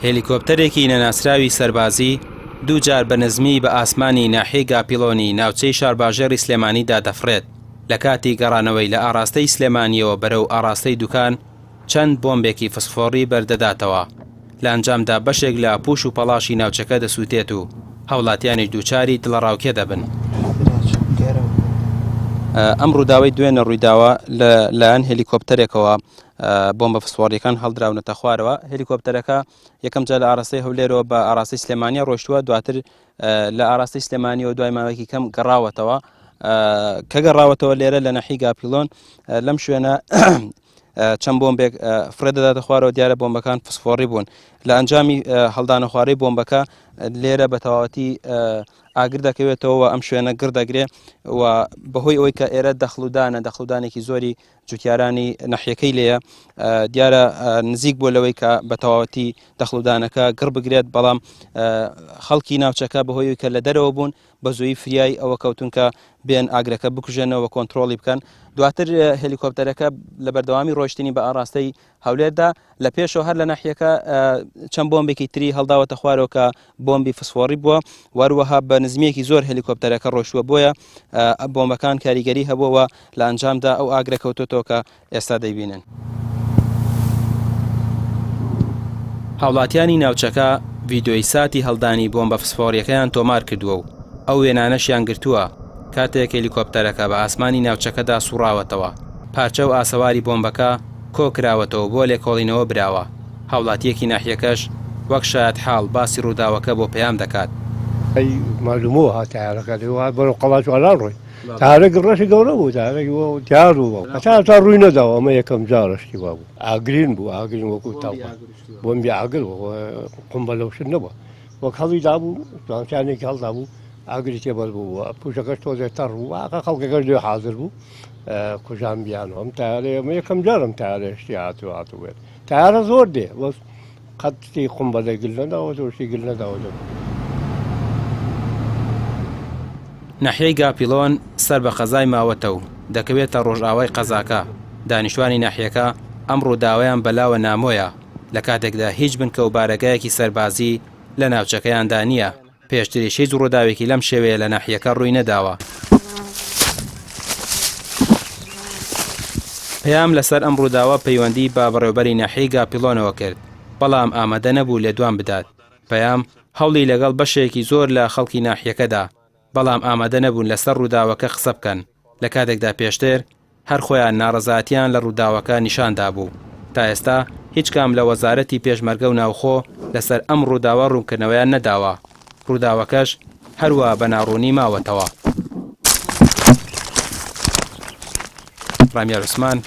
هێلیکۆپتەرێکی نەناسراوی سەربازی دووجار بە نزمی بە ئاسمانی ناحیەی گاپیلۆنی ناوچەی شارباژێری سلێمانیدا دەفڕێت. لە کاتی گەڕانەوەی لە ئاراستەی سلێمانیەوە بەرەو ئاراستەی دوکان چەند بۆمبێکی فسفۆڕی بەردەداتەوە. لە ئەنجامدا بەشێک لە پوش و پەڵاشی ناوچەکە دەسووتێت و هەوڵاتیانی دووچاری دڵەڕاوکێ دەبن. ئەم ڕووداوای دوێنە ڕوویداوە لەلایەن هێلیکۆپتەرێکەوە بۆمبە فسفۆڕیەکان هەڵدراونەتە خوارەوە. هێلیکۆپتەرەکە یەکەم جا لە ئاراستەی هەولێرەوە بە ئاراستی سلێمانیا ڕۆیشتووە، دواتر لە ئاراستی سلێمانیەوە دوای ماوەیەکی کەم گەڕاوەتەوە. کە گەڕاوەتەوە لێرە لە ناحیەی گاپیلۆن لەم شوێنە چەند بۆمبێک فرێدەداتە خوارەوە، دیارە بۆمبەکان فسفۆڕی بوون. لە ئەنجامی هەڵدانە خوارەی بۆمبەکە لێرە بە تەواوەتی ئاگر دەکەوێتەوە، ئەم شوێنە گردەگرێ و بەهۆی ئەوەی کە ئێرە دەخلودانێکی زۆری جوتیارانی ناحیەکەی لێیە، دیارە نزیک بۆ لەوەی کە بە تەواوەتی دەخلودانەکە گڕ بگرێت، بەڵام خەڵکی ناوچەکە بەهۆی کە لە دەرەوە بوون بە زووی فریای ئەوە کەوتون کە بێن ئاگرەکە بکوژێنەوە کۆنتترۆلی بکەن. دواتر هێلیکۆپتەرەکە لە بەردەوامی ڕۆیشتنی بە ئاراستەی هەولێردا لە پێشەوە هەر لە ناحیەکە چەند بۆمبێکی تری هەڵداوەتە خوارەوە کە بۆمبی فسفۆڕی بووە، وەروەها بە نزمیەکی زۆر هێلیکۆپتەرەکە ڕۆیشتووە، بۆیە بۆمبەکان کاریگەری هەبووەوە لە ئەنجامدا ئەو ئاگرە کەوتۆتەوە کە ئێستا دەیبینن. هاوڵاتیانی ناوچەکە ڤیدۆی ساتی هەڵدانی بۆمبە فسفۆڕیەکەیان تۆمار کردووە و ئەو وێنانەشیان گرتووە کاتێک هێلیکۆپتەرەکە بە ئاسمانی ناوچەکەدا سوڕاوەتەوە. پارچە و ئاسەواری بۆمبەکە کۆکراوەتەوە بۆ لێکۆڵینەوە براوە. هاوڵاتیەکی ناحیەکەش وەک شایەت حاڵ باسی ڕووداوەکە بۆ پەیام دەکات. معلومەوە هاتیارەکە بەرەو قەڵاتوانان ڕۆی تارێک ڕەشی گەورە بوو، تارێک دیار بوو، تا ڕووی نەداوە. ئەمە یەکەم جارشتی وا بوو، ئاگرین بوو، ئاگرین وەکو تاوە بۆمبی ئاگر قمبە لەوشت نەبووە، وەک هەڵی دابوو دوانچانێکی هەڵدا بوو، ئاگری تێبەر بووە، پوشەکەش تۆزێ تەڕ بوو، ئاقا خەڵکەکەش لێ حاضر بوو کوژان بیانەوە. ئەم تارێ ئەمە یەکەم جارم تارێشتی هاتووێت. تارە زۆر دێ وەس قەتی قمبەلەی گل نەداوە، تۆشتی گل نەداوە. ناحیەی گاپیلۆن سەر بە قەزای ماوەتە و دەکەوێتە ڕۆژئاوای قەزاکە. دانیشتوانی ناحیەکە ئەم ڕووداوایان بەلاوە نامۆیە لە کاتێکدا هیچ بنکە و بارەگایەکی سەربازی لە ناوچەکەیاندا نییە. پێشتریش هیچ ڕووداوێکی لەم شێوەیە لە ناحیەکە ڕووی نەداوە. پەیام لەسەر ئەم ڕووداوە پەیوەندی با بەڕێوەبەری ناحیەی گاپیلۆنەوە کرد، بەڵام ئامادە نەبوو لێدوان بدات. پەیام هەوڵی لەگەڵ بەشێکی زۆر لە خەڵکی ناحیەکەدا، بەڵام ئامادە نەبوون لەسەر ڕووداوەکە قسە بکەن. لە کاتێکدا پێشتر هەر خۆیان ناڕەزایەتیان لە ڕووداوەکە نیشاندا بوو. تا ئێستا هیچ کام لە وەزارەتی پێشمەرگە و ناوخۆ لەسەر ئەم ڕووداوە ڕوونکردنەوەیان نەداوە. ڕووداوەکەش هەروە بە ناڕوونی ماوەتەوە. ڕامیار عوسمان،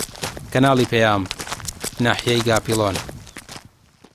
کەناڵی پەیام، ناحیەی گاپیلۆن.